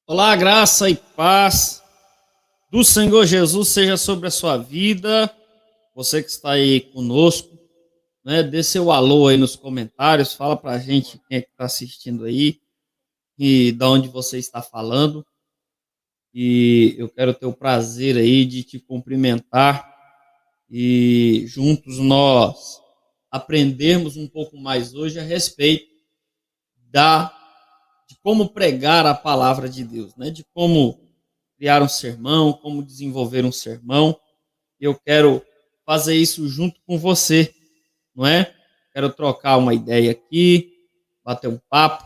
Olá, graça e paz do Senhor Jesus seja sobre a sua vida. Você que está aí conosco, né? Dê seu alô aí nos comentários, fala pra gente quem é que está assistindo aí e de onde você está falando. E eu quero ter o prazer aí de te cumprimentar e juntos nós aprendermos um pouco mais hoje a respeito da de como pregar a palavra de Deus, né? De como criar um sermão, como desenvolver um sermão. Eu quero fazer isso junto com você, não é? Quero trocar uma ideia aqui, bater um papo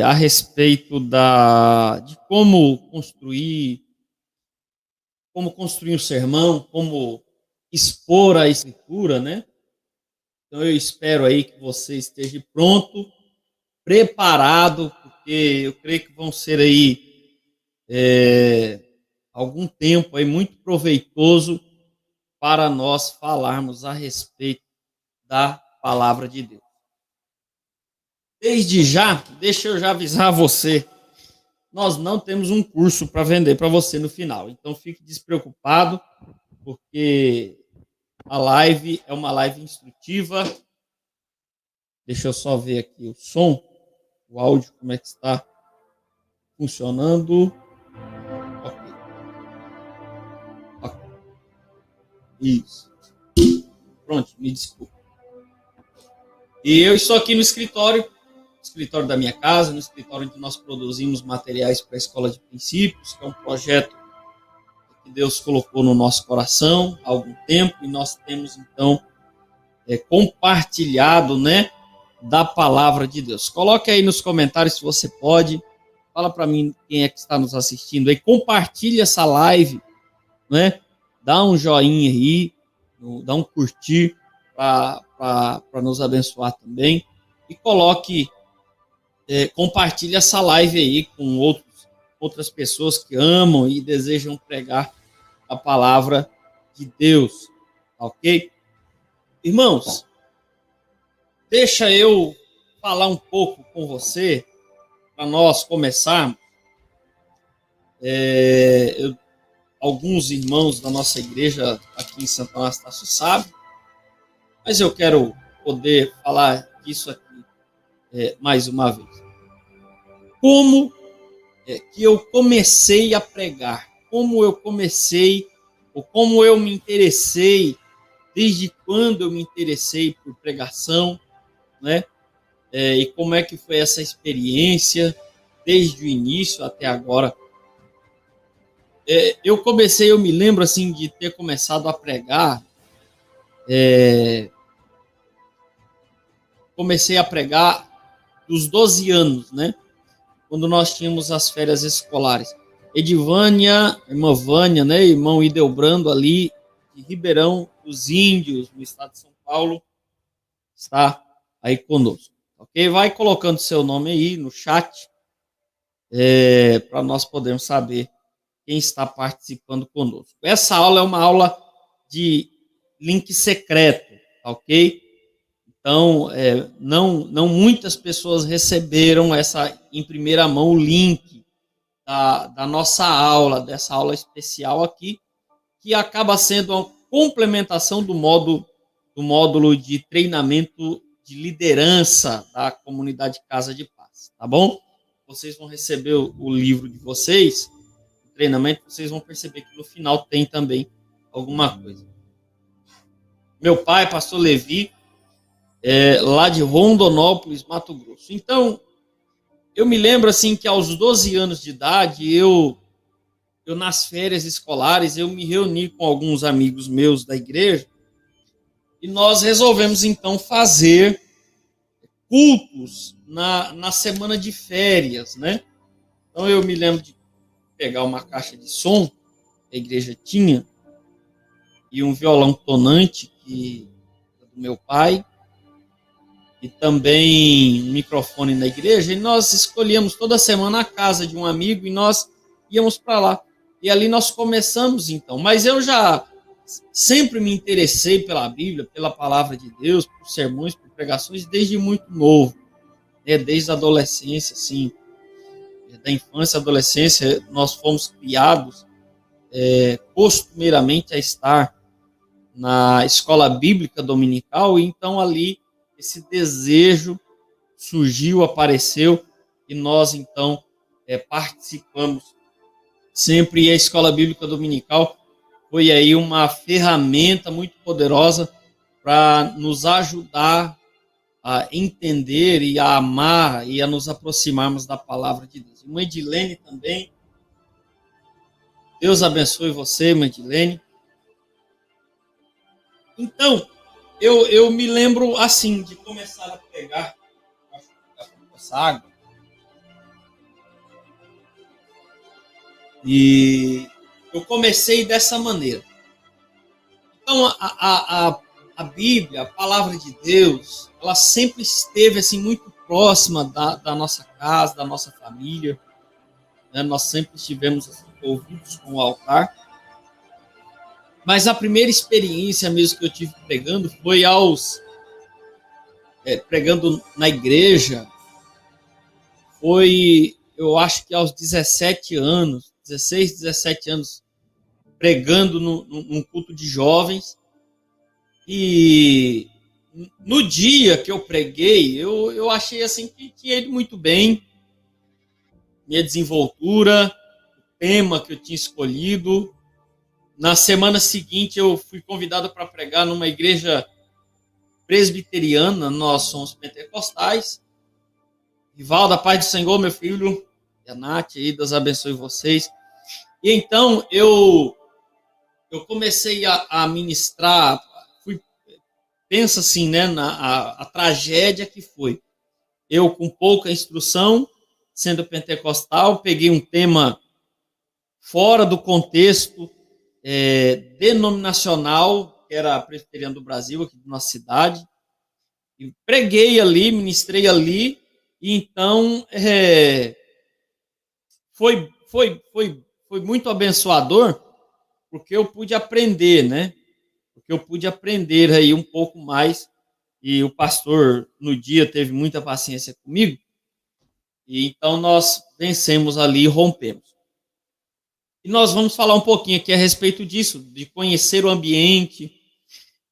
a respeito de como construir um sermão, como expor a escritura, né? Então eu espero aí que você esteja pronto, preparado, porque eu creio que vão ser aí algum tempo aí muito proveitoso para nós falarmos a respeito da palavra de Deus. Desde já, deixa eu já avisar você, nós não temos um curso para vender para você no final, então fique despreocupado, porque a live é uma live instrutiva. Deixa eu só ver aqui o som, o áudio, como é que está funcionando. Ok. Ok. Isso. Pronto, me desculpe. E eu estou aqui no escritório da minha casa, no escritório onde nós produzimos materiais para a Escola de Princípios, que é um projeto que Deus colocou no nosso coração há algum tempo, e nós temos, então, compartilhado, né, da palavra de Deus. Coloque aí nos comentários se você pode, fala para mim quem é que está nos assistindo aí, compartilhe essa live, né, dá um joinha aí, dá um curtir para nos abençoar também, e compartilhe essa live aí com outras pessoas que amam e desejam pregar a palavra de Deus, ok? Irmãos, deixa eu falar um pouco com você, para nós começarmos. Alguns irmãos da nossa igreja aqui em Santo Anastácio sabem, mas eu quero poder falar disso aqui mais uma vez. Como que eu comecei a pregar, como eu comecei, ou como eu me interessei, desde quando eu me interessei por pregação, né? E como é que foi essa experiência, desde o início até agora. Eu me lembro assim de ter começado a pregar, comecei a pregar dos 12 anos, né? Quando nós tínhamos as férias escolares. Edivânia, irmã Vânia, né, irmão Idelbrando ali, de Ribeirão dos Índios, no estado de São Paulo, está aí conosco. Ok? Vai colocando seu nome aí no chat, para nós podermos saber quem está participando conosco. Essa aula é uma aula de link secreto, ok? Então, não muitas pessoas receberam em primeira mão o link da nossa aula, dessa aula especial aqui, que acaba sendo uma complementação do módulo de treinamento de liderança da comunidade Casa de Paz, tá bom? Vocês vão receber o livro de vocês, o treinamento, vocês vão perceber que no final tem também alguma coisa. Meu pai, pastor Levi, lá de Rondonópolis, Mato Grosso. Então, eu me lembro assim que aos 12 anos de idade, eu nas férias escolares, eu me reuni com alguns amigos meus da igreja e nós resolvemos então fazer cultos na semana de férias, né? Então eu me lembro de pegar uma caixa de som que a igreja tinha e um violão tonante que do meu pai, e também um microfone na igreja, e nós escolhíamos toda semana a casa de um amigo e nós íamos para lá. E ali nós começamos então. Mas eu já sempre me interessei pela Bíblia, pela palavra de Deus, por sermões, por pregações, desde muito novo, né? Desde a adolescência, assim. da infância e adolescência, nós fomos criados costumeiramente a estar na escola bíblica dominical, e então ali esse desejo surgiu, apareceu, e nós então participamos sempre. E a escola bíblica dominical foi aí uma ferramenta muito poderosa para nos ajudar a entender e a amar e a nos aproximarmos da palavra de Deus. Irmã Edilene também, Deus abençoe você, irmã Edilene. Então, eu me lembro assim, de começar a pegar essa água, e eu comecei dessa maneira. Então, a Bíblia, a palavra de Deus, ela sempre esteve assim, muito próxima da nossa casa, da nossa família, né? Nós sempre estivemos assim, envolvidos com o altar. Mas a primeira experiência mesmo que eu tive pregando foi pregando na igreja, foi, eu acho que aos 17 anos, 16, 17 anos, pregando num culto de jovens. E no dia que eu preguei, eu achei assim que tinha ido muito bem, minha desenvoltura, o tema que eu tinha escolhido. Na semana seguinte, eu fui convidado para pregar numa igreja presbiteriana, nós somos pentecostais. Rival da paz do Senhor, meu filho, e a Nath aí, Deus abençoe vocês. E então eu comecei a ministrar, pensa assim, né, a tragédia que foi. Eu, com pouca instrução, sendo pentecostal, peguei um tema fora do contexto denominacional, que era a Presbiteriana do Brasil, aqui da nossa cidade, e preguei ali, ministrei ali, e então foi muito abençoador, porque eu pude aprender, né? Porque eu pude aprender aí um pouco mais, e o pastor, no dia, teve muita paciência comigo, e então nós vencemos ali e rompemos. E nós vamos falar um pouquinho aqui a respeito disso, de conhecer o ambiente,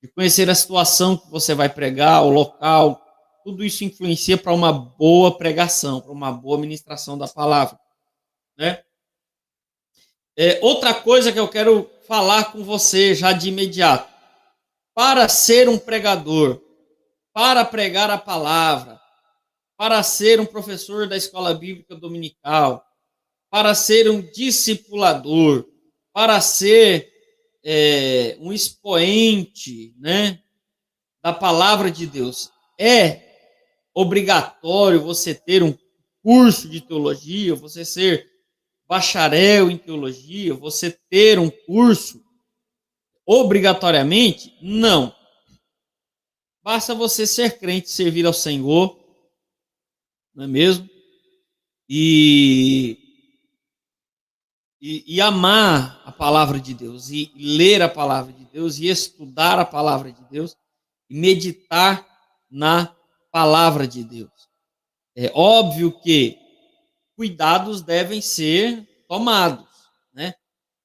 de conhecer a situação que você vai pregar, o local. Tudo isso influencia para uma boa pregação, para uma boa ministração da palavra, né? Outra coisa que eu quero falar com você já de imediato. Para ser um pregador, para pregar a palavra, para ser um professor da escola bíblica dominical, para ser um discipulador, para ser um expoente, né, da palavra de Deus, é obrigatório você ter um curso de teologia, você ser bacharel em teologia, você ter um curso obrigatoriamente? Não. Basta você ser crente, servir ao Senhor, não é mesmo? E amar a palavra de Deus, e ler a palavra de Deus, e estudar a palavra de Deus, e meditar na palavra de Deus. É óbvio que cuidados devem ser tomados, né?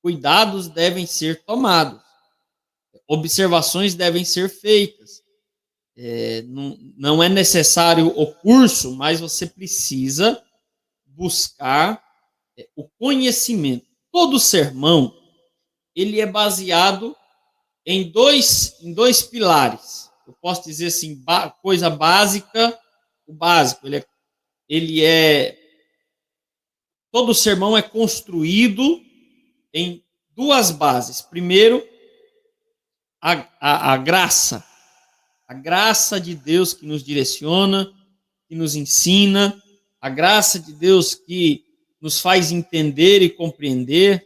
Cuidados devem ser tomados. Observações devem ser feitas. Não é necessário o curso, mas você precisa buscar o conhecimento. Todo sermão, ele é baseado em dois pilares. Eu posso dizer assim, coisa básica, o básico. Todo sermão é construído em duas bases. Primeiro, a graça. A graça de Deus que nos direciona, que nos ensina, a graça de Deus que nos faz entender e compreender,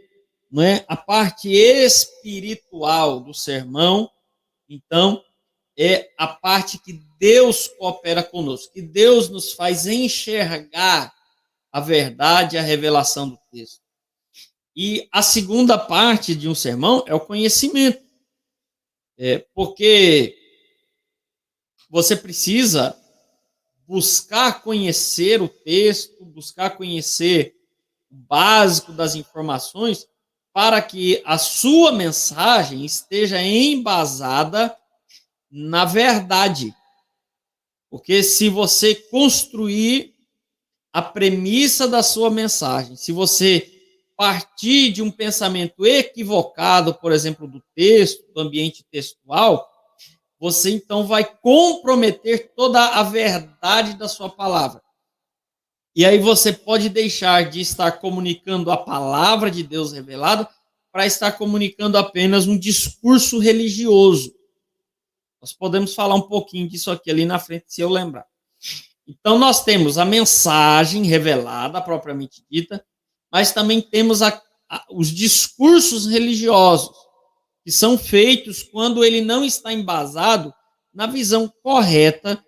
não é? A parte espiritual do sermão, então, é a parte que Deus coopera conosco, que Deus nos faz enxergar a verdade e a revelação do texto. E a segunda parte de um sermão é o conhecimento. Porque você precisa buscar conhecer o texto, buscar conhecer básico das informações para que a sua mensagem esteja embasada na verdade. Porque se você construir a premissa da sua mensagem, se você partir de um pensamento equivocado, por exemplo, do texto, do ambiente textual, você então vai comprometer toda a verdade da sua palavra. E aí você pode deixar de estar comunicando a palavra de Deus revelada para estar comunicando apenas um discurso religioso. Nós podemos falar um pouquinho disso aqui ali na frente, se eu lembrar. Então, nós temos a mensagem revelada, propriamente dita, mas também temos os discursos religiosos, que são feitos quando ele não está embasado na visão correta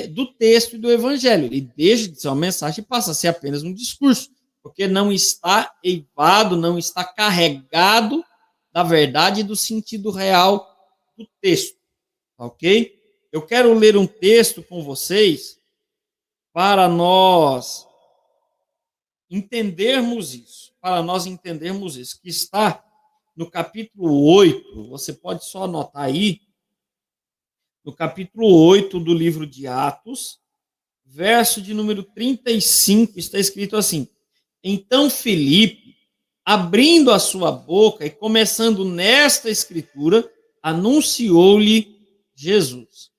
do texto e do evangelho. Ele deixa de ser uma mensagem e passa a ser apenas um discurso, porque não está eivado, não está carregado da verdade e do sentido real do texto. Ok? Eu quero ler um texto com vocês para nós entendermos isso. Que está no capítulo 8, você pode só anotar aí, no capítulo 8 do livro de Atos, verso de número 35, está escrito assim: Então Filipe, abrindo a sua boca e começando nesta escritura, anunciou-lhe Jesus.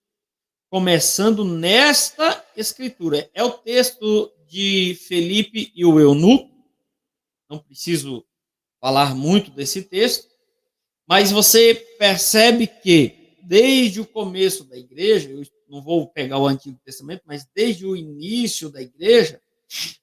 Começando nesta escritura. É o texto de Filipe e o eunuco. Não preciso falar muito desse texto, mas você percebe que desde o começo da igreja, eu não vou pegar o Antigo Testamento, mas desde o início da igreja,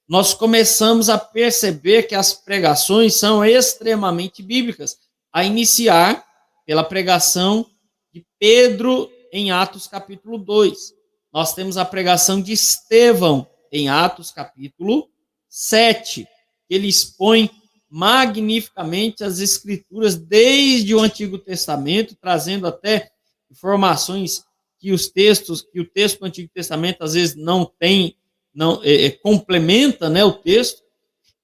nós começamos a perceber que as pregações são extremamente bíblicas, a iniciar pela pregação de Pedro em Atos capítulo 2. Nós temos a pregação de Estevão em Atos capítulo 7. Ele expõe magnificamente as escrituras desde o Antigo Testamento, trazendo até informações que o texto do Antigo Testamento às vezes não tem, complementa, né, o texto.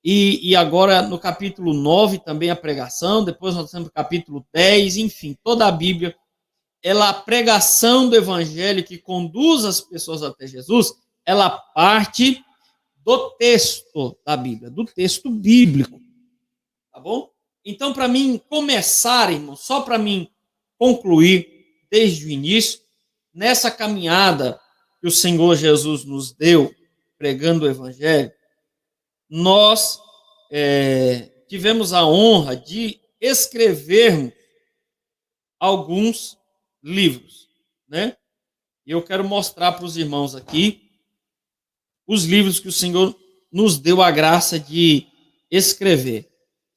E agora no capítulo 9 também a pregação, depois nós temos o capítulo 10, enfim, toda a Bíblia, a pregação do evangelho que conduz as pessoas até Jesus, ela parte do texto da Bíblia, do texto bíblico, tá bom? Então, para mim começar, irmão, só para mim concluir desde o início, nessa caminhada que o Senhor Jesus nos deu, pregando o evangelho, nós tivemos a honra de escrevermos alguns livros, né? E eu quero mostrar para os irmãos aqui os livros que o Senhor nos deu a graça de escrever,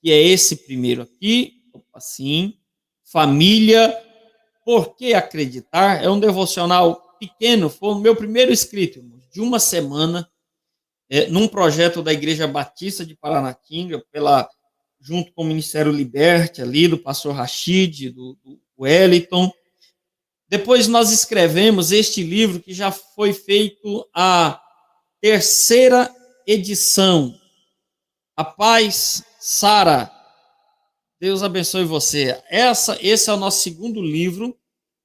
que é esse primeiro aqui, assim, Família, Por que Acreditar? É um devocional pequeno, foi o meu primeiro escrito, irmãos, de uma semana, num projeto da Igreja Batista de Paranatinga, junto com o Ministério Liberte, ali, do pastor Rachid, do Wellington. Depois nós escrevemos este livro, que já foi feito a 3ª edição. A paz, Sara. Deus abençoe você. Esse é o nosso 2º livro,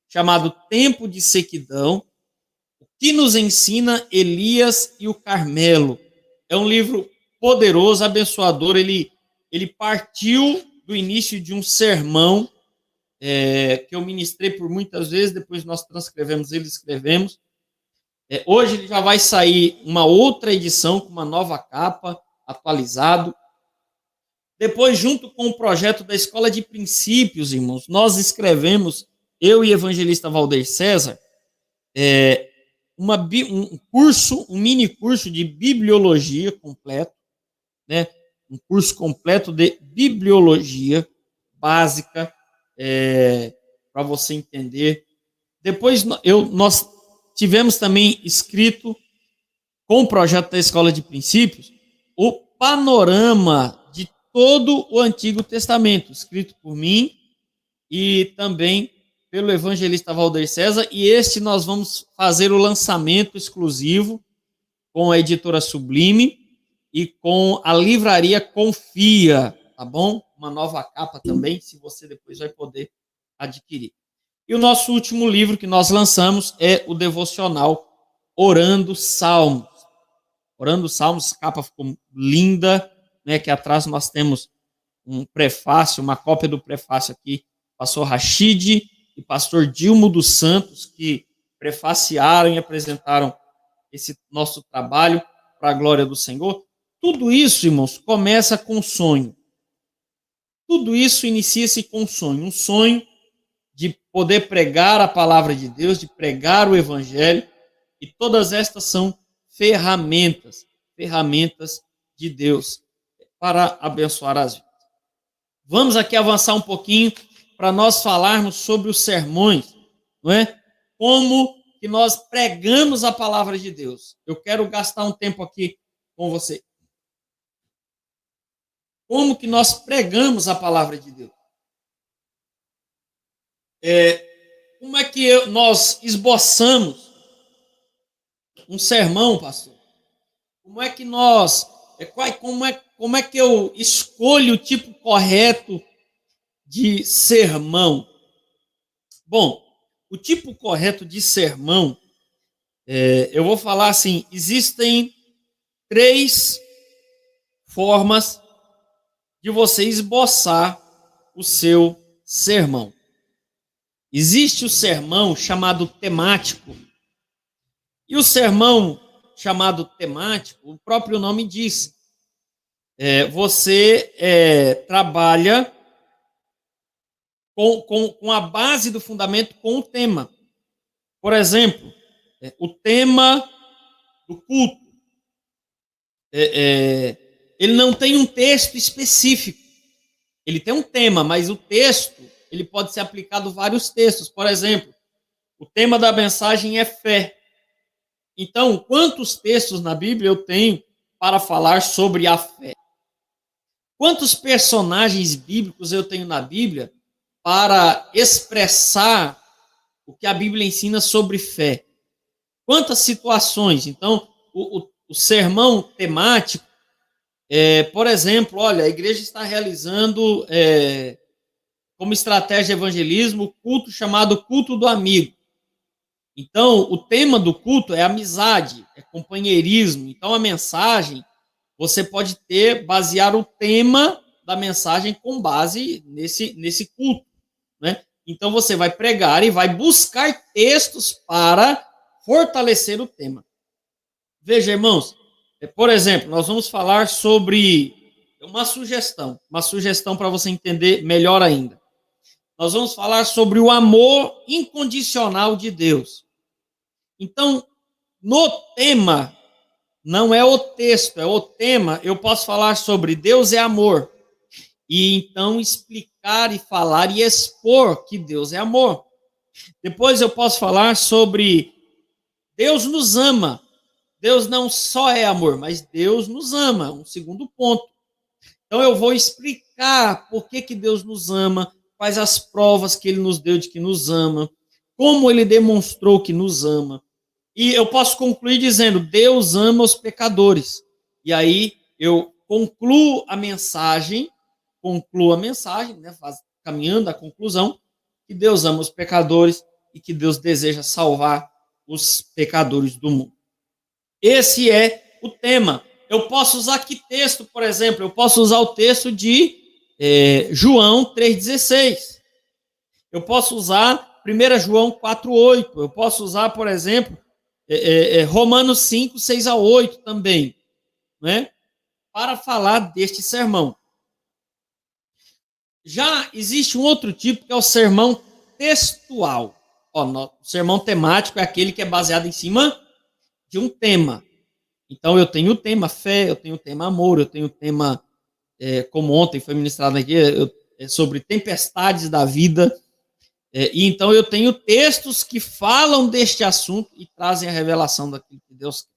chamado Tempo de Sequidão, o que nos ensina Elias e o Carmelo. É um livro poderoso, abençoador. Ele partiu do início de um sermão que eu ministrei por muitas vezes, depois nós transcrevemos ele, escrevemos. Hoje ele já vai sair uma outra edição, com uma nova capa, atualizado. Depois, junto com o projeto da Escola de Princípios, irmãos, nós escrevemos, eu e o evangelista Valdir César, um mini curso de bibliologia completo, né? Um curso completo de bibliologia básica, para você entender. Depois nós tivemos também escrito, com o projeto da Escola de Princípios, o panorama de todo o Antigo Testamento, escrito por mim e também pelo evangelista Valdir César, e nós vamos fazer o lançamento exclusivo com a editora Sublime, e com a livraria Confia, tá bom? Uma nova capa também, se você depois vai poder adquirir. E o nosso último livro que nós lançamos é o devocional Orando Salmos. Orando Salmos, a capa ficou linda, né? Que atrás nós temos um prefácio, uma cópia do prefácio aqui, pastor Rachid e pastor Dilmo dos Santos, que prefaciaram e apresentaram esse nosso trabalho para a glória do Senhor. Tudo isso, irmãos, começa com um sonho. Tudo isso inicia-se com um sonho de poder pregar a palavra de Deus, de pregar o evangelho, e todas estas são ferramentas de Deus para abençoar as vidas. Vamos aqui avançar um pouquinho para nós falarmos sobre os sermões, não é? Como que nós pregamos a palavra de Deus. Eu quero gastar um tempo aqui com você. Como que nós pregamos a palavra de Deus? Como é que nós esboçamos um sermão, pastor? Como é que nós... Como é que eu escolho o tipo correto de sermão? Bom, o tipo correto de sermão, eu vou falar assim, existem 3 formas de você esboçar o seu sermão. Existe o sermão chamado temático. E o sermão chamado temático, o próprio nome diz, você trabalha com a base do fundamento, com o tema. Por exemplo, o tema do culto. Ele não tem um texto específico. Ele tem um tema, mas o texto ele pode ser aplicado a vários textos. Por exemplo, o tema da mensagem é fé. Então, quantos textos na Bíblia eu tenho para falar sobre a fé? Quantos personagens bíblicos eu tenho na Bíblia para expressar o que a Bíblia ensina sobre fé? Quantas situações? Então, o sermão temático, por exemplo, olha, a igreja está realizando como estratégia de evangelismo o culto chamado culto do amigo. Então, o tema do culto é amizade, é companheirismo. Então, a mensagem, você pode basear o tema da mensagem com base nesse culto, né? Então, você vai pregar e vai buscar textos para fortalecer o tema. Veja, irmãos, por exemplo, nós vamos falar sobre uma sugestão para você entender melhor ainda. Nós vamos falar sobre o amor incondicional de Deus. Então, no tema, não é o texto, é o tema, eu posso falar sobre Deus é amor. E então explicar e falar e expor que Deus é amor. Depois eu posso falar sobre Deus nos ama. Deus não só é amor, mas Deus nos ama, um segundo ponto. Então eu vou explicar por que Deus nos ama, quais as provas que ele nos deu de que nos ama, como ele demonstrou que nos ama. E eu posso concluir dizendo, Deus ama os pecadores. E aí eu concluo a mensagem, né, caminhando à conclusão, que Deus ama os pecadores e que Deus deseja salvar os pecadores do mundo. Esse é o tema. Eu posso usar que texto, por exemplo? Eu posso usar o texto de João 3,16. Eu posso usar 1 João 4,8. Eu posso usar, por exemplo, Romanos 5, 6 a 8 também, né? Para falar deste sermão. Já existe um outro tipo que é o sermão textual. O sermão temático é aquele que é baseado em cima de um tema. Então eu tenho o tema fé, eu tenho o tema amor, eu tenho o tema, como ontem foi ministrado aqui, sobre tempestades da vida. E então eu tenho textos que falam deste assunto e trazem a revelação daquilo que Deus quer.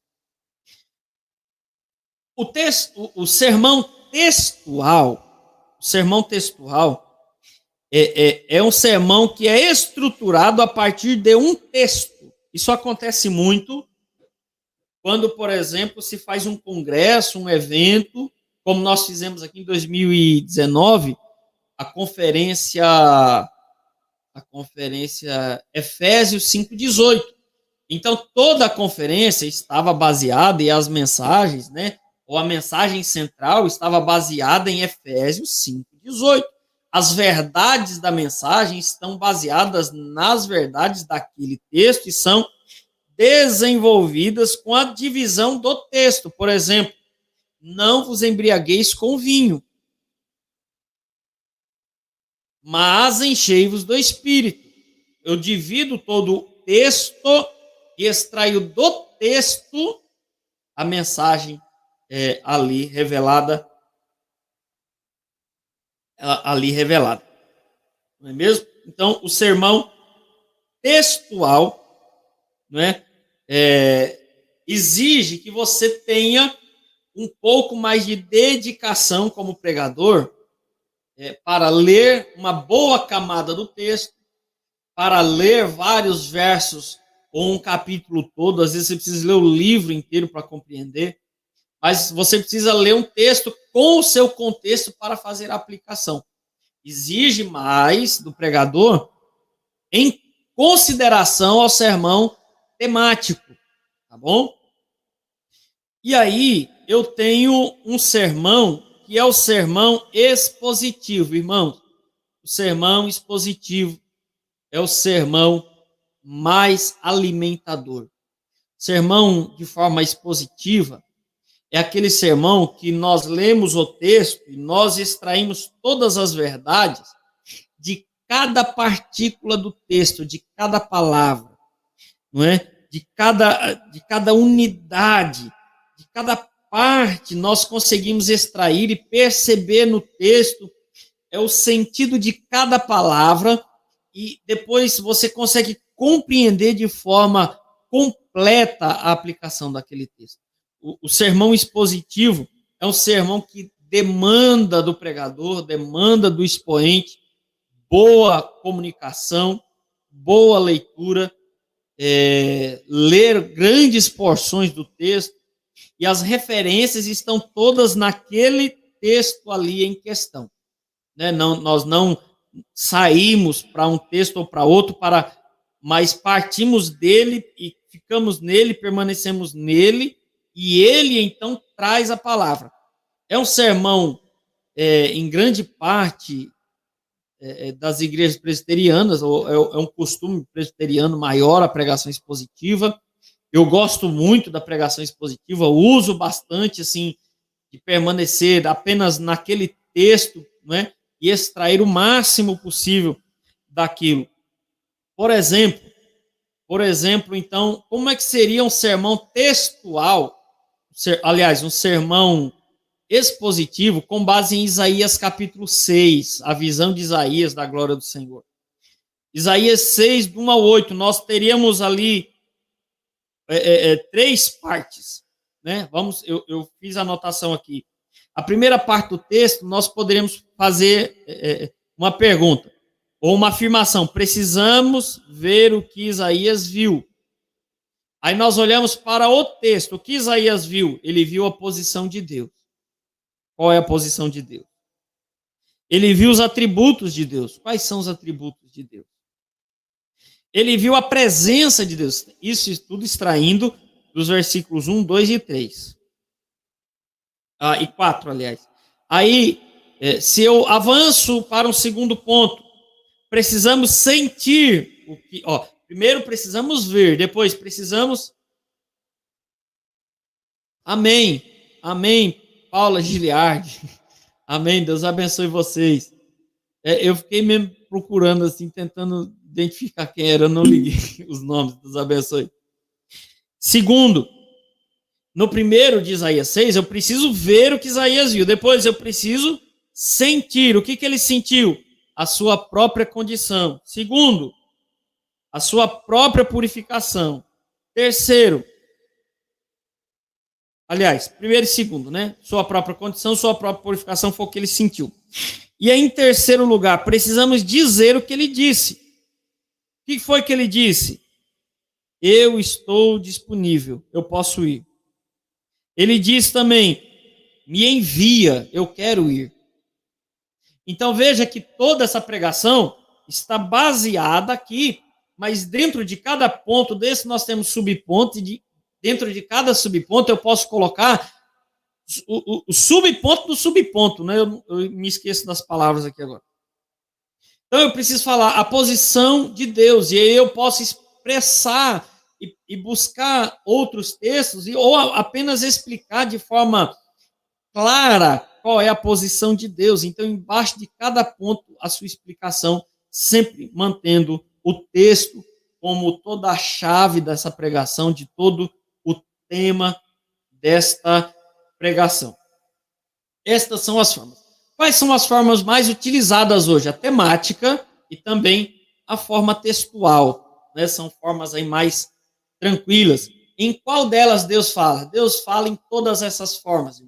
O sermão textual é um sermão que é estruturado a partir de um texto. Isso acontece muito quando, por exemplo, se faz um congresso, um evento, como nós fizemos aqui em 2019, a conferência Efésios 5:18. Então, toda a conferência estava baseada, e as mensagens, né, ou a mensagem central estava baseada em Efésios 5:18. As verdades da mensagem estão baseadas nas verdades daquele texto e são desenvolvidas com a divisão do texto. Por exemplo, não vos embriagueis com vinho, mas enchei-vos do Espírito. Eu divido todo o texto e extraio do texto a mensagem ali revelada. Não é mesmo? Então, o sermão textual, não é? Exige que você tenha um pouco mais de dedicação como pregador para ler uma boa camada do texto, para ler vários versos ou um capítulo todo. Às vezes você precisa ler o livro inteiro para compreender, mas você precisa ler um texto com o seu contexto para fazer a aplicação. Exige mais do pregador em consideração ao sermão temático, tá bom? E aí, eu tenho um sermão que é o sermão expositivo, irmãos. O sermão expositivo é o sermão mais alimentador. Sermão de forma expositiva é aquele sermão que nós lemos o texto e nós extraímos todas as verdades de cada partícula do texto, de cada palavra, não é? De cada unidade, de cada parte, nós conseguimos extrair e perceber no texto o sentido de cada palavra, e depois você consegue compreender de forma completa a aplicação daquele texto. O sermão expositivo é um sermão que demanda do pregador, demanda do expoente boa comunicação, boa leitura, ler grandes porções do texto, e as referências estão todas naquele texto ali em questão. Né? Nós não saímos para um texto ou para outro, mas partimos dele e ficamos nele, permanecemos nele, e ele então traz a palavra. É um sermão, em grande parte, das igrejas presbiterianas, ou é um costume presbiteriano maior a pregação expositiva. Eu gosto muito da pregação expositiva, uso bastante, assim, de permanecer apenas naquele texto, né, e extrair o máximo possível daquilo. Por exemplo, então, como é que seria um sermão textual, aliás, um sermão expositivo com base em Isaías capítulo 6, a visão de Isaías da glória do Senhor. Isaías 6, do 1 ao 8, nós teríamos ali 3 partes, né? Eu fiz a anotação aqui. A primeira parte do texto, nós poderíamos fazer uma pergunta ou uma afirmação. Precisamos ver o que Isaías viu. Aí nós olhamos para o texto. O que Isaías viu? Ele viu a posição de Deus. Qual é a posição de Deus? Ele viu os atributos de Deus. Quais são os atributos de Deus? Ele viu a presença de Deus. Isso tudo extraindo dos versículos 1, 2 e 3. E 4, aliás. Aí, se eu avanço para um segundo ponto, precisamos sentir o que... primeiro precisamos ver, depois precisamos... Amém. Paula Giliardi. Amém. Deus abençoe vocês. Eu fiquei mesmo procurando, assim, tentando identificar quem era, eu não liguei os nomes. Deus abençoe. Segundo, no primeiro de Isaías 6, eu preciso ver o que Isaías viu. Depois eu preciso sentir. O que ele sentiu? A sua própria condição. Segundo, a sua própria purificação. Terceiro, aliás, primeiro e segundo, né? Sua própria condição, sua própria purificação foi o que ele sentiu. E aí, em terceiro lugar, precisamos dizer o que ele disse. O que foi que ele disse? Eu estou disponível, eu posso ir. Ele diz também: me envia, eu quero ir. Então veja que toda essa pregação está baseada aqui, mas dentro de cada ponto desse nós temos subpontos, e dentro de cada subponto eu posso colocar o subponto do subponto, né? Eu me esqueço das palavras aqui agora. Então eu preciso falar a posição de Deus, e aí eu posso expressar e buscar outros textos, ou apenas explicar de forma clara qual é a posição de Deus. Então, embaixo de cada ponto, a sua explicação, sempre mantendo o texto como toda a chave dessa pregação, de todo o tema desta pregação. Estas são as formas. Quais são as formas mais utilizadas hoje? A temática e também a forma textual, né? São formas aí mais tranquilas. Em qual delas Deus fala? Deus fala em todas essas formas.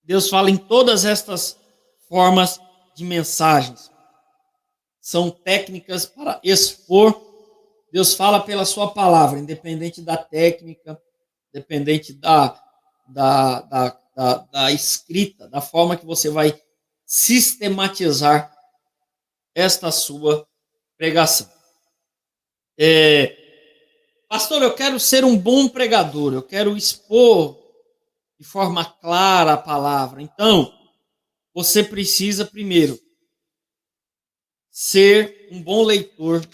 Deus fala em todas estas formas de mensagens. São técnicas para expor. Deus fala pela sua palavra, independente da técnica, independente da escrita, da forma que você vai sistematizar esta sua pregação. Pastor, eu quero ser um bom pregador, eu quero expor de forma clara a palavra. Então, você precisa primeiro ser um bom leitor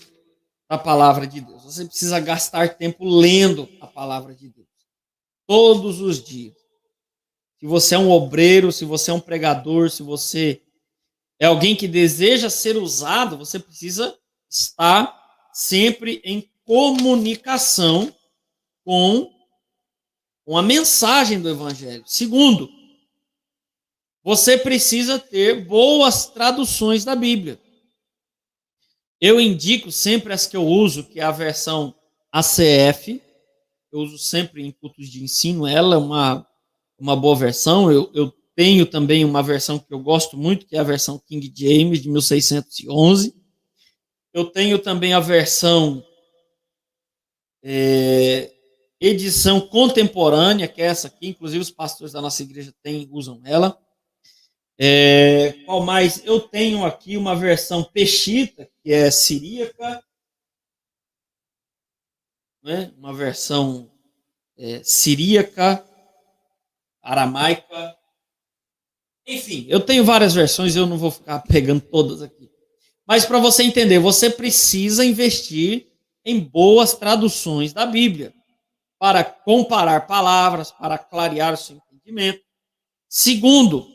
da palavra de Deus. Você precisa gastar tempo lendo a palavra de Deus todos os dias. Se você é um obreiro, se você é um pregador, se você é alguém que deseja ser usado, você precisa estar sempre em comunicação com a mensagem do Evangelho. Segundo, você precisa ter boas traduções da Bíblia. Eu indico sempre as que eu uso, que é a versão ACF. Eu uso sempre em cultos de ensino. Ela é uma boa versão. Eu tenho também uma versão que eu gosto muito, que é a versão King James, de 1611. Eu tenho também a versão edição contemporânea, que é essa aqui. Inclusive os pastores da nossa igreja usam ela. Qual mais? Eu tenho aqui uma versão Peshita, que é siríaca, né? Uma versão siríaca, aramaica. Enfim, eu tenho várias versões, eu não vou ficar pegando todas aqui. Mas para você entender, você precisa investir em boas traduções da Bíblia para comparar palavras, para clarear o seu entendimento. Segundo,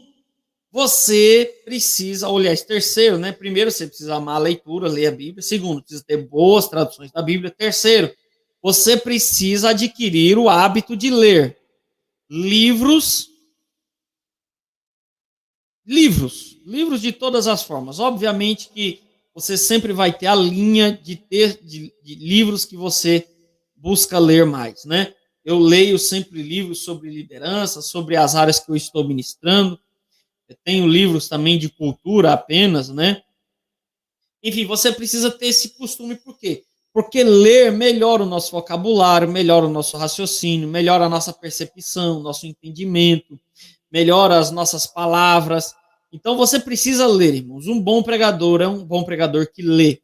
você precisa, aliás, terceiro, né? Primeiro, você precisa amar a leitura, ler a Bíblia. Segundo, precisa ter boas traduções da Bíblia. Terceiro, você precisa adquirir o hábito de ler livros de todas as formas. Obviamente que você sempre vai ter a linha de livros que você busca ler mais, né? Eu leio sempre livros sobre liderança, sobre as áreas que eu estou ministrando. Eu tenho livros também de cultura apenas, né? Enfim, você precisa ter esse costume, por quê? Porque ler melhora o nosso vocabulário, melhora o nosso raciocínio, melhora a nossa percepção, nosso entendimento, melhora as nossas palavras. Então você precisa ler, irmãos. Um bom pregador é um bom pregador que lê.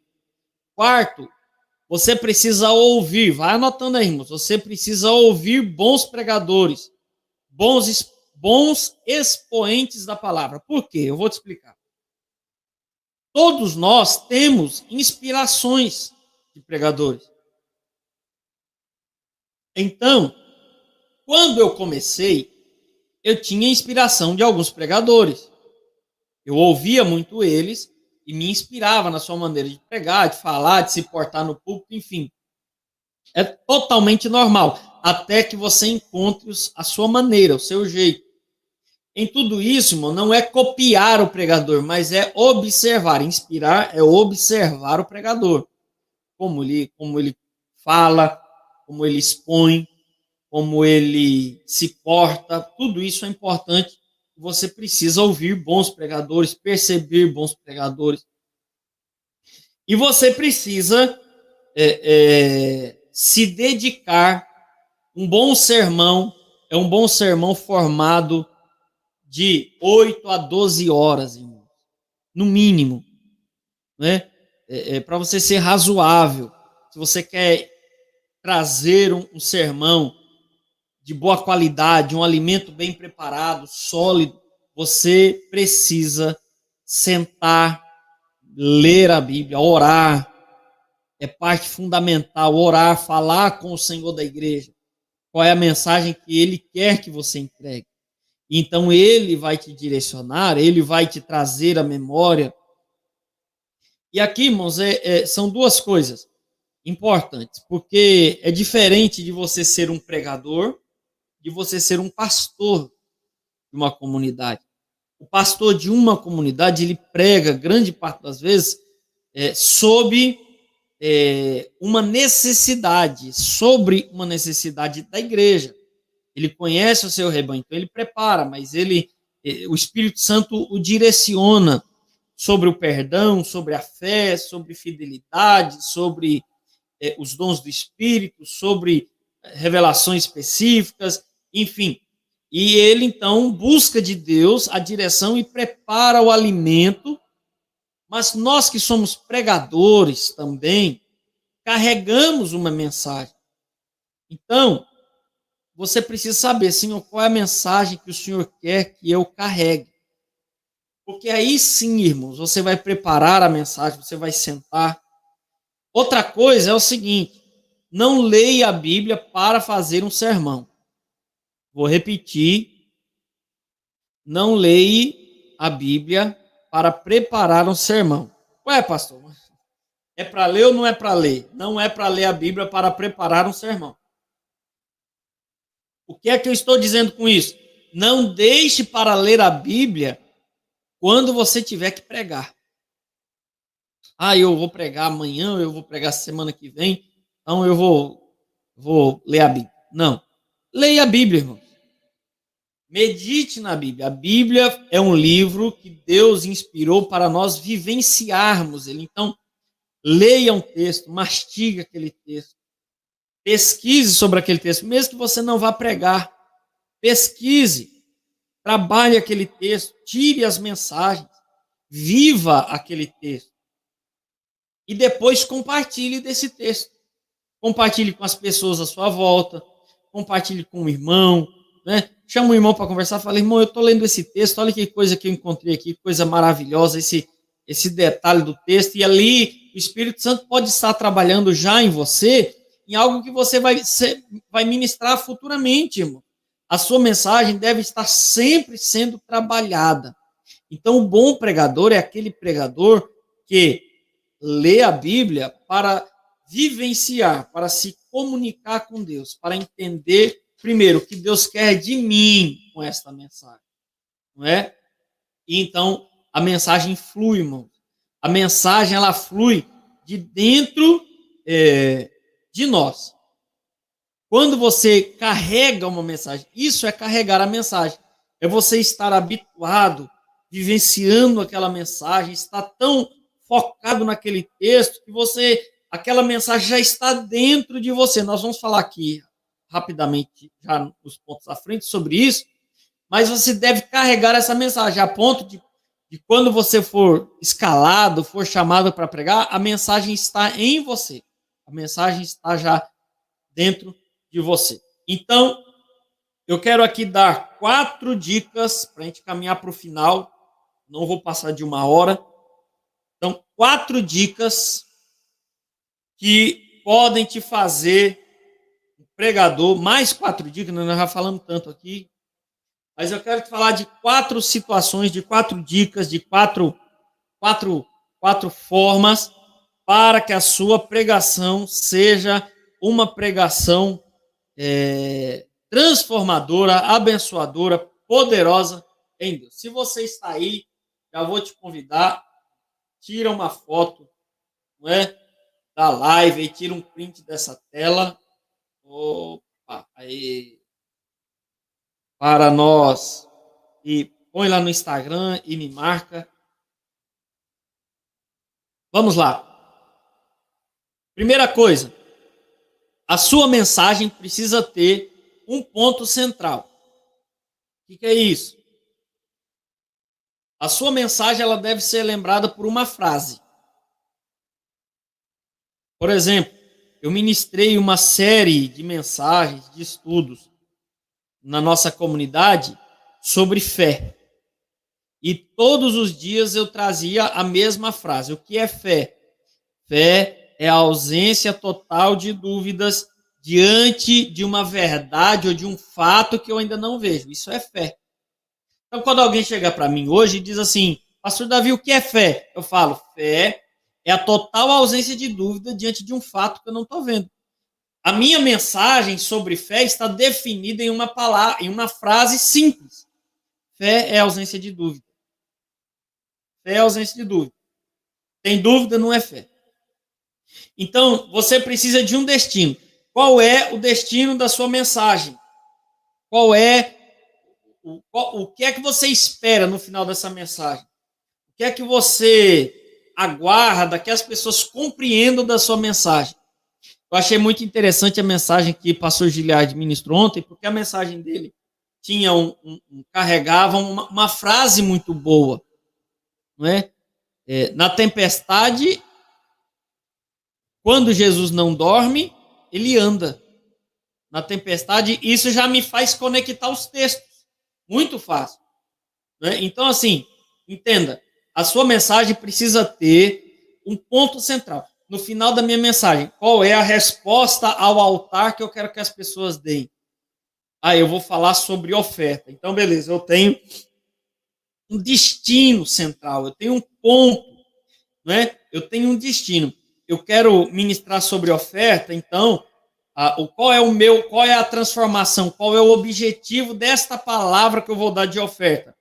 Quarto, você precisa ouvir. Vai anotando aí, irmãos. Você precisa ouvir bons pregadores, bons expoentes da palavra. Por quê? Eu vou te explicar. Todos nós temos inspirações de pregadores. Então, quando eu comecei, eu tinha inspiração de alguns pregadores. Eu ouvia muito eles e me inspirava na sua maneira de pregar, de falar, de se portar no púlpito, enfim. É totalmente normal, até que você encontre a sua maneira, o seu jeito. Em tudo isso, irmão, não é copiar o pregador, mas é observar. Inspirar é observar o pregador. Como ele fala, como ele expõe, como ele se porta. Tudo isso é importante. Você precisa ouvir bons pregadores, perceber bons pregadores. E você precisa se dedicar Um bom sermão é um bom sermão formado de 8 a 12 horas, irmão, no mínimo, né? Para você ser razoável. Se você quer trazer um sermão de boa qualidade, um alimento bem preparado, sólido, você precisa sentar, ler a Bíblia, orar. É parte fundamental, orar, falar com o Senhor da igreja. Qual é a mensagem que Ele quer que você entregue. Então, Ele vai te direcionar, Ele vai te trazer a memória. E aqui, irmãos, são duas coisas importantes, porque é diferente de você ser um pregador, de você ser um pastor de uma comunidade. O pastor de uma comunidade, ele prega, grande parte das vezes, sob uma necessidade, sobre uma necessidade da igreja. Ele conhece o seu rebanho, então ele prepara, mas o Espírito Santo o direciona sobre o perdão, sobre a fé, sobre fidelidade, sobre os dons do Espírito, sobre revelações específicas, enfim. E ele, então, busca de Deus a direção e prepara o alimento, mas nós que somos pregadores também, carregamos uma mensagem. Então, você precisa saber, Senhor, qual é a mensagem que o Senhor quer que eu carregue. Porque aí sim, irmãos, você vai preparar a mensagem, você vai sentar. Outra coisa é o seguinte: não leia a Bíblia para fazer um sermão. Vou repetir: não leia a Bíblia para preparar um sermão. Ué, pastor, é para ler ou não é para ler? Não é para ler a Bíblia para preparar um sermão. O que é que eu estou dizendo com isso? Não deixe para ler a Bíblia quando você tiver que pregar. Eu vou pregar amanhã, eu vou pregar semana que vem, então eu vou ler a Bíblia. Não. Leia a Bíblia, irmão. Medite na Bíblia. A Bíblia é um livro que Deus inspirou para nós vivenciarmos ele. Então, leia um texto, mastiga aquele texto, pesquise sobre aquele texto, mesmo que você não vá pregar. Pesquise, trabalhe aquele texto, tire as mensagens, viva aquele texto. E depois compartilhe desse texto. Compartilhe com as pessoas à sua volta, compartilhe com o irmão, né? Chama o irmão para conversar, fala: irmão, eu estou lendo esse texto, olha que coisa que eu encontrei aqui, coisa maravilhosa, esse detalhe do texto. E ali o Espírito Santo pode estar trabalhando já em você, em algo que você vai ministrar futuramente, irmão. A sua mensagem deve estar sempre sendo trabalhada. Então, o bom pregador é aquele pregador que lê a Bíblia para vivenciar, para se comunicar com Deus, para entender, primeiro, o que Deus quer de mim com esta mensagem, não é? E então, a mensagem flui, irmão. A mensagem, ela flui de dentro de nós. Quando você carrega uma mensagem, isso é carregar a mensagem. É você estar habituado, vivenciando aquela mensagem, estar tão focado naquele texto que aquela mensagem já está dentro de você. Nós vamos falar aqui rapidamente, já nos pontos à frente, sobre isso, mas você deve carregar essa mensagem a ponto de quando você for escalado, for chamado para pregar, a mensagem está em você. A mensagem está já dentro de você. Então, eu quero aqui dar 4 dicas para a gente caminhar para o final. Não vou passar de 1 hora. Então, 4 dicas que podem te fazer um pregador. Mais 4 dicas, nós já falamos tanto aqui. Mas eu quero te falar de 4 situações, de 4 dicas, de quatro formas para que a sua pregação seja uma pregação transformadora, abençoadora, poderosa em Deus. Se você está aí, já vou te convidar, tira uma foto, não é, da live e tira um print dessa tela. Opa, aí, para nós, e põe lá no Instagram e me marca. Vamos lá. Primeira coisa, A sua mensagem precisa ter um ponto central. O que é isso? A sua mensagem ela deve ser lembrada por uma frase. Por exemplo, eu ministrei uma série de mensagens, de estudos na nossa comunidade sobre fé. E todos os dias eu trazia a mesma frase. O que é fé? Fé é a ausência total de dúvidas diante de uma verdade ou de um fato que eu ainda não vejo. Isso é fé. Então, quando alguém chega para mim hoje e diz assim, Pastor Davi, o que é fé? Eu falo, fé é a total ausência de dúvida diante de um fato que eu não estou vendo. A minha mensagem sobre fé está definida em uma palavra, em uma frase simples. Fé é ausência de dúvida. Fé é ausência de dúvida. Tem dúvida, não é fé. Então, você precisa de um destino. Qual é o destino da sua mensagem? O que é que você espera no final dessa mensagem? O que é que você aguarda que as pessoas compreendam da sua mensagem? Eu achei muito interessante a mensagem que o pastor Giliard ministrou ontem, porque a mensagem dele tinha carregava uma frase muito boa, não é? Na tempestade, quando Jesus não dorme, ele anda. Na tempestade, isso já me faz conectar os textos. Muito fácil. Né? Então, assim, entenda, a sua mensagem precisa ter um ponto central. No final da minha mensagem, qual é a resposta ao altar que eu quero que as pessoas deem? Eu vou falar sobre oferta. Então, beleza, eu tenho um destino central, eu tenho um ponto, né? Eu tenho um destino. Eu quero ministrar sobre oferta, então, qual é a transformação, qual é o objetivo desta palavra que eu vou dar de oferta?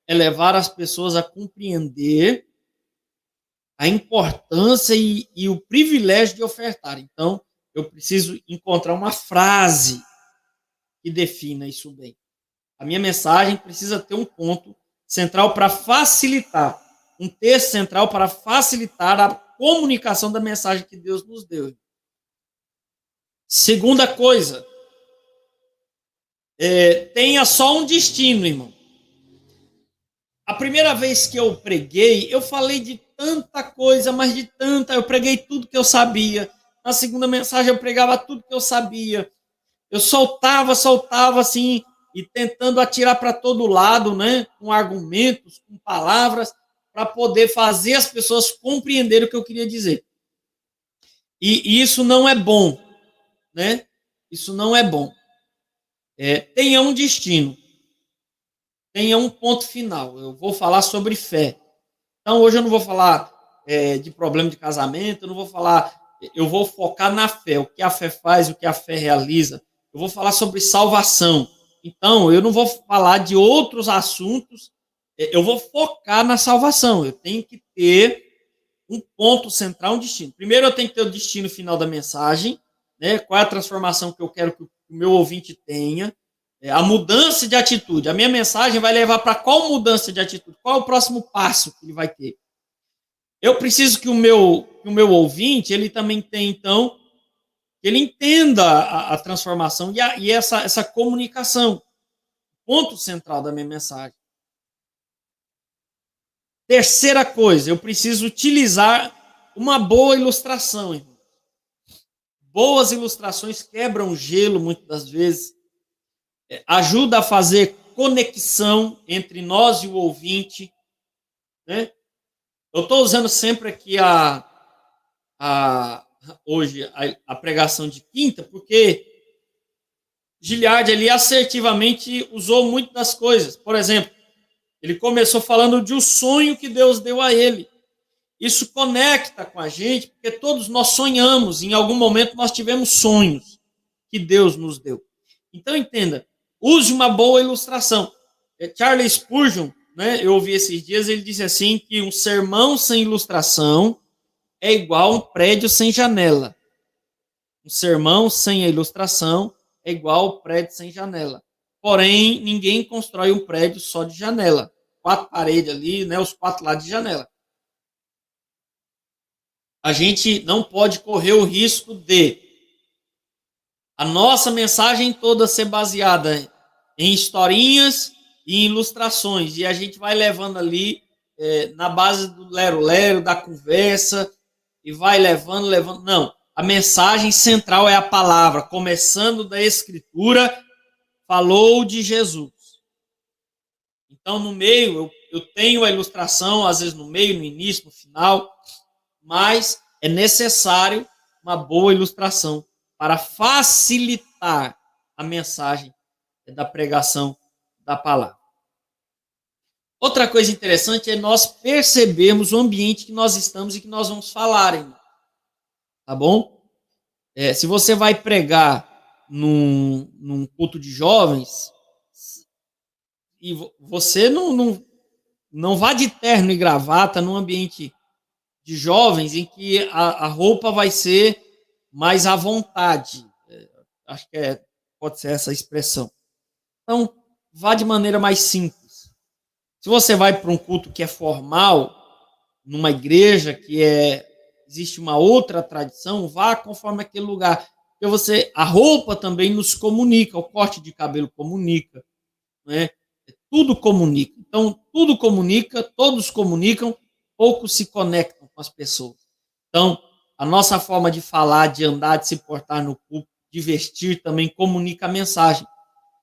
É levar as pessoas a compreender a importância e o privilégio de ofertar. Então, eu preciso encontrar uma frase que defina isso bem. A minha mensagem precisa ter um ponto central para facilitar, um texto central para facilitar a comunicação da mensagem que Deus nos deu. Segunda coisa, tenha só um destino, irmão. A primeira vez que eu preguei, eu falei de tanta coisa, mas de tanta. Eu preguei tudo que eu sabia. Na segunda mensagem, eu pregava tudo que eu sabia. Eu soltava assim, e tentando atirar para todo lado, né? Com argumentos, com palavras, para poder fazer as pessoas compreenderem o que eu queria dizer. E isso não é bom, né? Isso não é bom. Tenha um destino. Tenha um ponto final. Eu vou falar sobre fé. Então, hoje eu não vou falar de problema de casamento, eu vou focar na fé, o que a fé faz, o que a fé realiza. Eu vou falar sobre salvação. Então, eu não vou falar de outros assuntos, eu vou focar na salvação. Eu tenho que ter um ponto central, um destino. Primeiro, eu tenho que ter o destino final da mensagem, né? Qual é a transformação que eu quero que o meu ouvinte tenha. A mudança de atitude. A minha mensagem vai levar para qual mudança de atitude? Qual é o próximo passo que ele vai ter? Eu preciso que o meu ouvinte, ele também tenha, então, que ele entenda a transformação e essa comunicação. Ponto central da minha mensagem. Terceira coisa, eu preciso utilizar uma boa ilustração, irmão. Boas ilustrações quebram gelo, muitas das vezes. Ajuda a fazer conexão entre nós e o ouvinte, né? Eu estou usando sempre aqui hoje a pregação de quinta, porque Giliard ali assertivamente usou muito das coisas. Por exemplo, ele começou falando de um sonho que Deus deu a ele. Isso conecta com a gente, porque todos nós sonhamos, em algum momento nós tivemos sonhos que Deus nos deu. Então entenda, use uma boa ilustração. Charles Spurgeon, né, eu ouvi esses dias, ele disse assim que um sermão sem ilustração é igual a um prédio sem janela. Um sermão sem a ilustração é igual a um prédio sem janela. Porém, ninguém constrói um prédio só de janela. 4 paredes ali, né, os 4 lados de janela. A gente não pode correr o risco de a nossa mensagem toda ser baseada em historinhas e em ilustrações. E a gente vai levando ali na base do lero-lero, da conversa, e vai levando. Não, a mensagem central é a palavra, começando da Escritura, falou de Jesus. Então, no meio, eu tenho a ilustração, às vezes no meio, no início, no final, mas é necessário uma boa ilustração para facilitar a mensagem da pregação da palavra. Outra coisa interessante é nós percebermos o ambiente que nós estamos e que nós vamos falar, irmão. Tá bom? Se você vai pregar num culto de jovens, e você não vá de terno e gravata num ambiente de jovens em que a roupa vai ser mais à vontade. Acho que pode ser essa a expressão. Então, vá de maneira mais simples. Se você vai para um culto que é formal, numa igreja que existe uma outra tradição, vá conforme aquele lugar. Porque a roupa também nos comunica, o corte de cabelo comunica, né? Tudo comunica. Então, tudo comunica, todos comunicam, poucos se conectam com as pessoas. Então, a nossa forma de falar, de andar, de se portar no culto, de vestir também comunica a mensagem,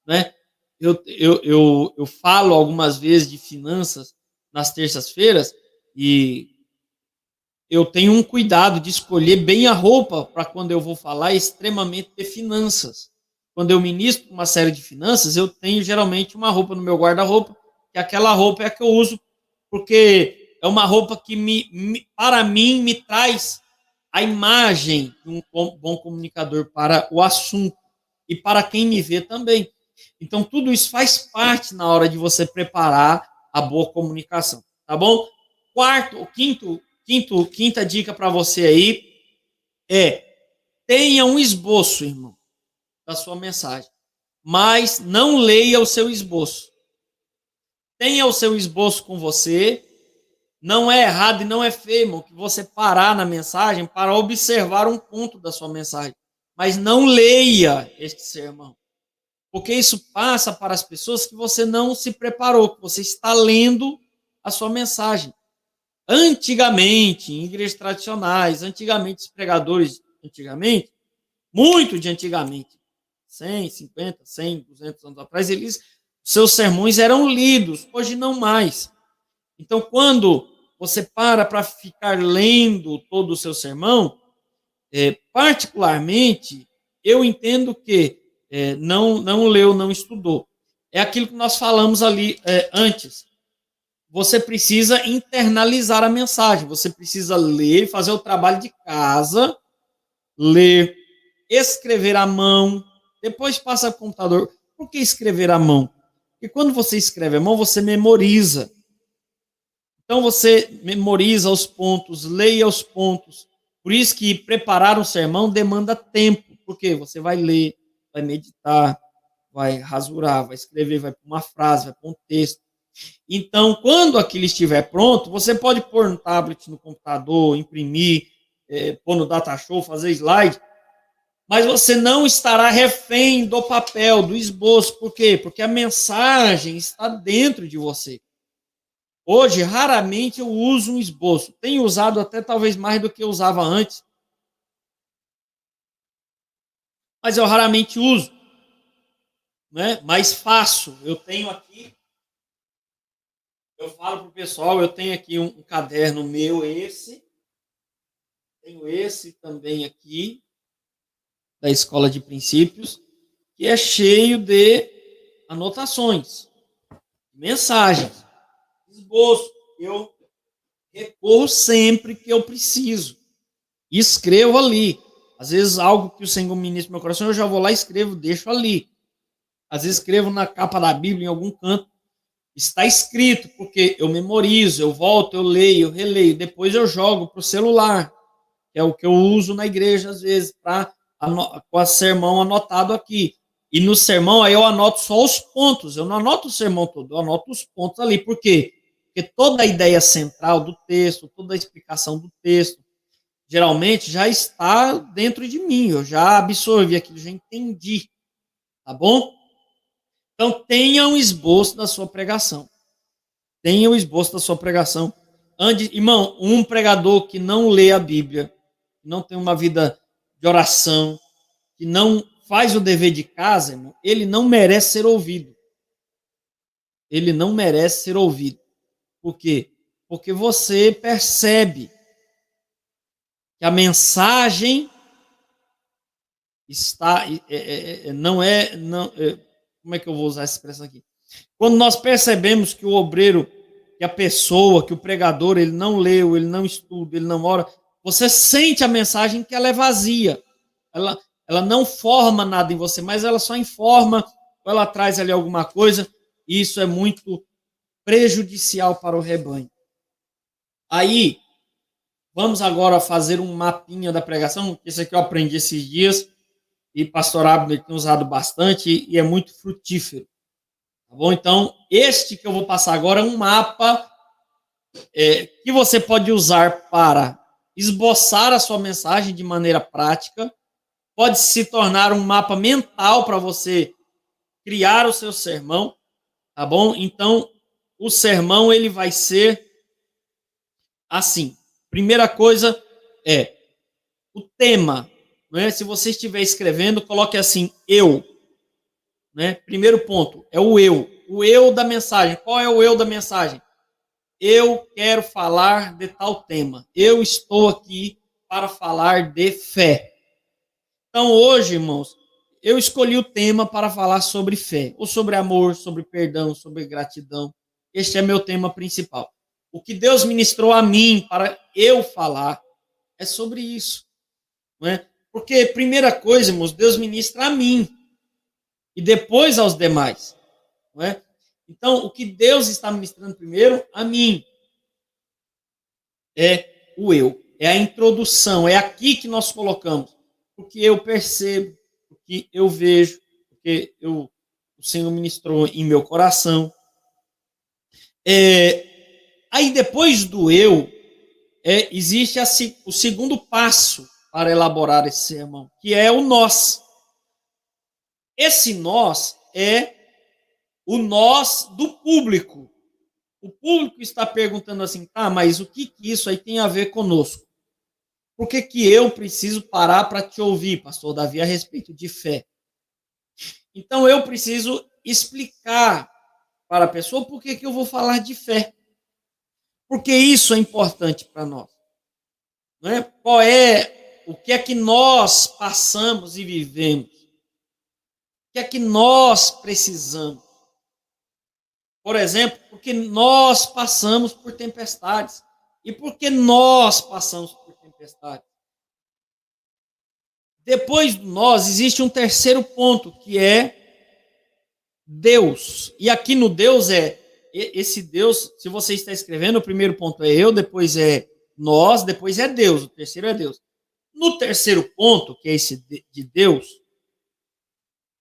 né? Eu falo algumas vezes de finanças nas terças-feiras e eu tenho um cuidado de escolher bem a roupa para quando eu vou falar extremamente de finanças. Quando eu ministro uma série de finanças, eu tenho geralmente uma roupa no meu guarda-roupa, que aquela roupa é a que eu uso, porque é uma roupa que para mim me traz a imagem de um bom comunicador para o assunto e para quem me vê também. Então, tudo isso faz parte na hora de você preparar a boa comunicação, tá bom? Quinta dica para você aí tenha um esboço, irmão, da sua mensagem, mas não leia o seu esboço. Tenha o seu esboço com você. Não é errado e não é feio, irmão, que você parar na mensagem para observar um ponto da sua mensagem, mas não leia este sermão, porque isso passa para as pessoas que você não se preparou, que você está lendo a sua mensagem. Antigamente, em igrejas tradicionais, os pregadores, muito de antigamente, 100, 50, 100, 200 anos atrás, seus sermões eram lidos, hoje não mais. Então, quando você para ficar lendo todo o seu sermão, particularmente, eu entendo que não leu, não estudou. É aquilo que nós falamos ali antes. Você precisa internalizar a mensagem, você precisa ler, fazer o trabalho de casa, ler, escrever à mão, depois passa para o computador. Por que escrever à mão? Porque quando você escreve à mão, você memoriza. Então você memoriza os pontos, leia os pontos. Por isso que preparar um sermão demanda tempo, porque você vai ler, vai meditar, vai rasurar, vai escrever, vai para uma frase, vai para um texto. Então, quando aquilo estiver pronto, você pode pôr no tablet, no computador, imprimir, pôr no datashow, fazer slide, mas você não estará refém do papel, do esboço. Por quê? Porque a mensagem está dentro de você. Hoje, raramente eu uso um esboço. Tenho usado até talvez mais do que eu usava antes. Mas eu raramente uso. Né? Mas faço. Eu tenho aqui. Eu falo para o pessoal, eu tenho aqui um caderno meu, esse. Tenho esse também aqui, da Escola de Princípios, que é cheio de anotações, mensagens. Esboço, eu recorro sempre que eu preciso. Escrevo ali. Às vezes algo que o Senhor ministra no meu coração, eu já vou lá, escrevo, deixo ali. Às vezes escrevo na capa da Bíblia, em algum canto. Está escrito, porque eu memorizo, eu volto, eu leio, eu releio. Depois eu jogo para o celular, que é o que eu uso na igreja, às vezes, com o sermão anotado aqui. E no sermão, aí eu anoto só os pontos. Eu não anoto o sermão todo, eu anoto os pontos ali. Por quê? Porque toda a ideia central do texto, toda a explicação do texto, geralmente já está dentro de mim, eu já absorvi aquilo, já entendi, tá bom? Então, tenha um esboço da sua pregação. Tenha o esboço da sua pregação. Irmão, um pregador que não lê a Bíblia, que não tem uma vida de oração, que não faz o dever de casa, irmão, ele não merece ser ouvido. Ele não merece ser ouvido. Por quê? Porque você percebe que a mensagem está, como é que eu vou usar essa expressão aqui? Quando nós percebemos que o obreiro, que a pessoa, que o pregador, ele não leu, ele não estuda, ele não ora, você sente a mensagem que ela é vazia. Ela não forma nada em você, mas ela só informa, ou ela traz ali alguma coisa, e isso é muito prejudicial para o rebanho. Aí, vamos agora fazer um mapinha da pregação, esse aqui eu aprendi esses dias, e pastor Abner tem usado bastante, e é muito frutífero. Tá bom? Então, este que eu vou passar agora é um mapa que você pode usar para esboçar a sua mensagem de maneira prática, pode se tornar um mapa mental para você criar o seu sermão, tá bom? Então, o sermão ele vai ser assim. Primeira coisa é o tema, né? Se você estiver escrevendo, coloque assim, eu. Né? Primeiro ponto é o eu da mensagem. Qual é o eu da mensagem? Eu quero falar de tal tema. Eu estou aqui para falar de fé. Então, hoje, irmãos, eu escolhi o tema para falar sobre fé, ou sobre amor, sobre perdão, sobre gratidão. Este é meu tema principal. O que Deus ministrou a mim para eu falar é sobre isso. Não é? Porque, primeira coisa, irmãos, Deus ministra a mim e depois aos demais. Não é? Então, o que Deus está ministrando primeiro a mim é o eu, é a introdução, é aqui que nós colocamos. Porque eu percebo, porque eu vejo, porque o Senhor ministrou em meu coração. Aí depois do eu, existe o segundo passo para elaborar esse sermão, que é o nós. Esse nós é o nós do público. O público está perguntando assim, tá, mas o que isso aí tem a ver conosco? Por que eu preciso parar para te ouvir, pastor Davi, a respeito de fé? Então eu preciso explicar para a pessoa por que eu vou falar de fé. Porque isso é importante para nós. Não é? O que é que nós passamos e vivemos? O que é que nós precisamos? Por exemplo, porque nós passamos por tempestades. E por que nós passamos por tempestades? Depois de nós, existe um terceiro ponto, que é Deus. E aqui no Deus esse Deus, se você está escrevendo, o primeiro ponto é eu, depois é nós, depois é Deus, o terceiro é Deus. No terceiro ponto, que é esse de Deus,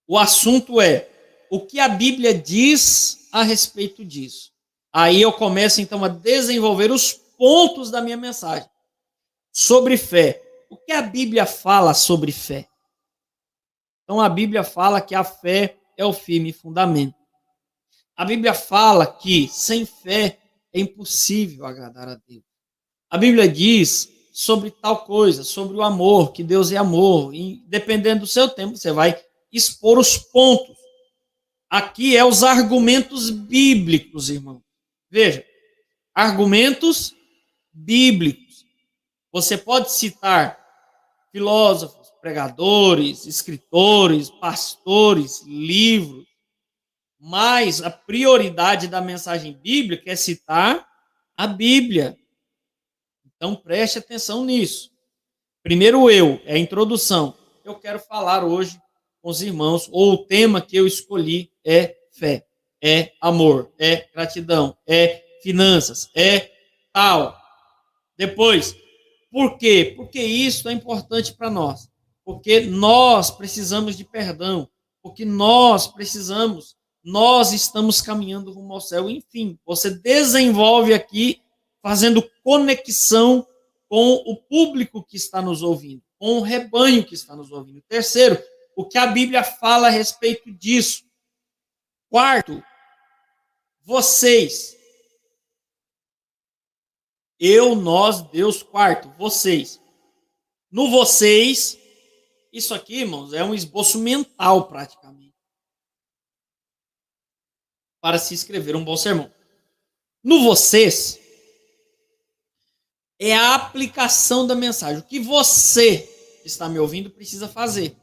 o assunto é o que a Bíblia diz a respeito disso. Aí eu começo então a desenvolver os pontos da minha mensagem sobre fé. O que a Bíblia fala sobre fé? Então a Bíblia fala que a fé é o firme fundamento. A Bíblia fala que sem fé é impossível agradar a Deus. A Bíblia diz sobre tal coisa, sobre o amor, que Deus é amor. E dependendo do seu tempo, você vai expor os pontos. Aqui é os argumentos bíblicos, irmão. Veja, argumentos bíblicos. Você pode citar filósofos, pregadores, escritores, pastores, livros, mas a prioridade da mensagem bíblica é citar a Bíblia. Então preste atenção nisso. Primeiro é a introdução. Eu quero falar hoje com os irmãos, ou o tema que eu escolhi é fé, é amor, é gratidão, é finanças, é tal. Depois, por quê? Porque isso é importante para nós. Porque nós precisamos de perdão. Porque nós estamos caminhando rumo ao céu. Enfim, você desenvolve aqui, fazendo conexão com o público que está nos ouvindo, com o rebanho que está nos ouvindo. Terceiro, o que a Bíblia fala a respeito disso. Quarto, vocês. Eu, nós, Deus. Quarto, vocês. No vocês, isso aqui, irmãos, é um esboço mental praticamente, para se escrever um bom sermão. No vocês, é a aplicação da mensagem. O que você que está me ouvindo precisa fazer.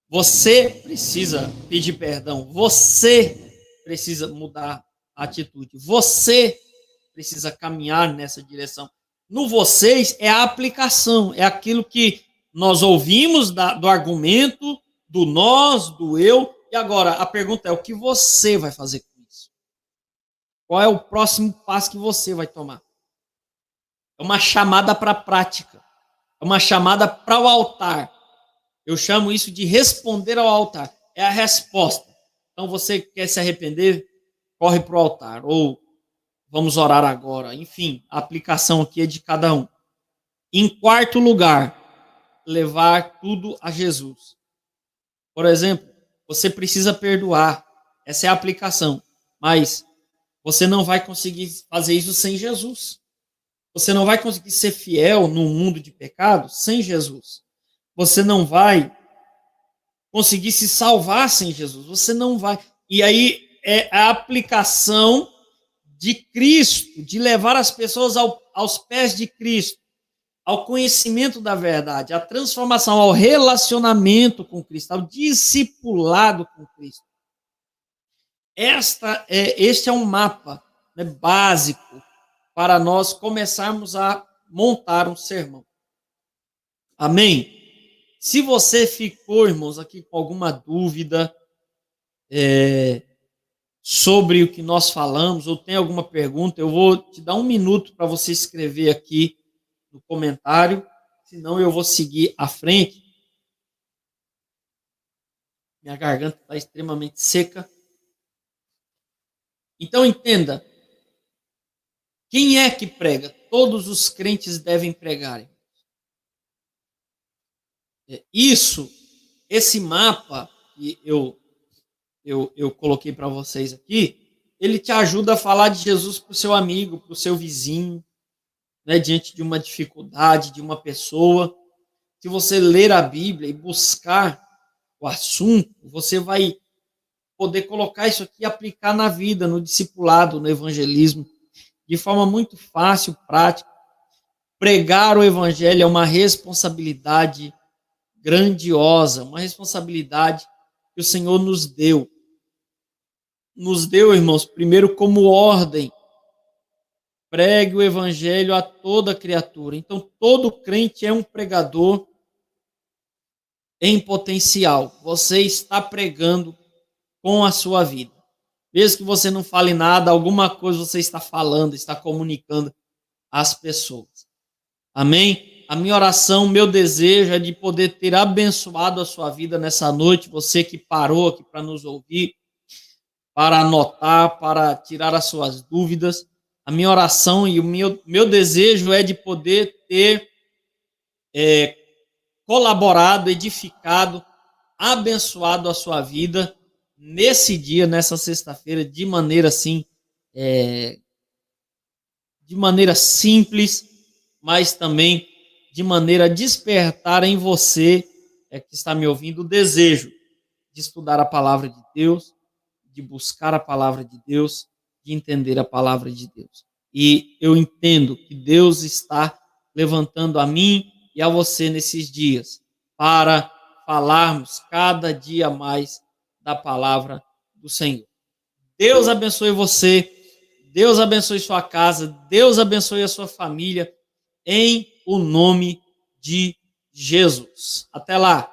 Você precisa pedir perdão. Você precisa mudar a atitude. Você precisa caminhar nessa direção. No vocês é a aplicação. É aquilo que nós ouvimos do argumento, do nós, do eu. E agora, a pergunta é, o que você vai fazer com isso? Qual é o próximo passo que você vai tomar? É uma chamada para a prática. É uma chamada para o altar. Eu chamo isso de responder ao altar. É a resposta. Então, você quer se arrepender? Corre para o altar. Ou vamos orar agora. Enfim, a aplicação aqui é de cada um. Em quarto lugar, levar tudo a Jesus. Por exemplo, você precisa perdoar. Essa é a aplicação. Mas você não vai conseguir fazer isso sem Jesus. Você não vai conseguir ser fiel num mundo de pecado sem Jesus. Você não vai conseguir se salvar sem Jesus. Você não vai. E aí é a aplicação de Cristo, de levar as pessoas aos pés de Cristo, ao conhecimento da verdade, à transformação, ao relacionamento com Cristo, ao discipulado com Cristo. Este é um mapa, né, básico para nós começarmos a montar um sermão. Amém? Se você ficou, irmãos, aqui com alguma dúvida sobre o que nós falamos, ou tem alguma pergunta, eu vou te dar 1 minuto para você escrever aqui no comentário, senão eu vou seguir à frente. Minha garganta está extremamente seca. Então entenda, quem é que prega? Todos os crentes devem pregar. Esse mapa que eu coloquei para vocês aqui, ele te ajuda a falar de Jesus para o seu amigo, para o seu vizinho, né, diante de uma dificuldade, de uma pessoa. Se você ler a Bíblia e buscar o assunto, você vai poder colocar isso aqui e aplicar na vida, no discipulado, no evangelismo, de forma muito fácil, prática. Pregar o evangelho é uma responsabilidade grandiosa, uma responsabilidade que o Senhor nos deu. Nos deu, irmãos, primeiro como ordem. Pregue o evangelho a toda criatura. Então, todo crente é um pregador em potencial. Você está pregando com a sua vida. Mesmo que você não fale nada, alguma coisa você está falando, está comunicando às pessoas. Amém? A minha oração, meu desejo é de poder ter abençoado a sua vida nessa noite, você que parou aqui para nos ouvir, para anotar, para tirar as suas dúvidas. A minha oração e o meu desejo é de poder ter colaborado, edificado, abençoado a sua vida nesse dia, nessa sexta-feira, de maneira assim, de maneira simples, mas também de maneira a despertar em você, que está me ouvindo, o desejo de estudar a palavra de Deus, de buscar a palavra de Deus, de entender a palavra de Deus. E eu entendo que Deus está levantando a mim e a você nesses dias para falarmos cada dia mais da palavra do Senhor. Deus abençoe você, Deus abençoe sua casa, Deus abençoe a sua família, em o nome de Jesus. Até lá.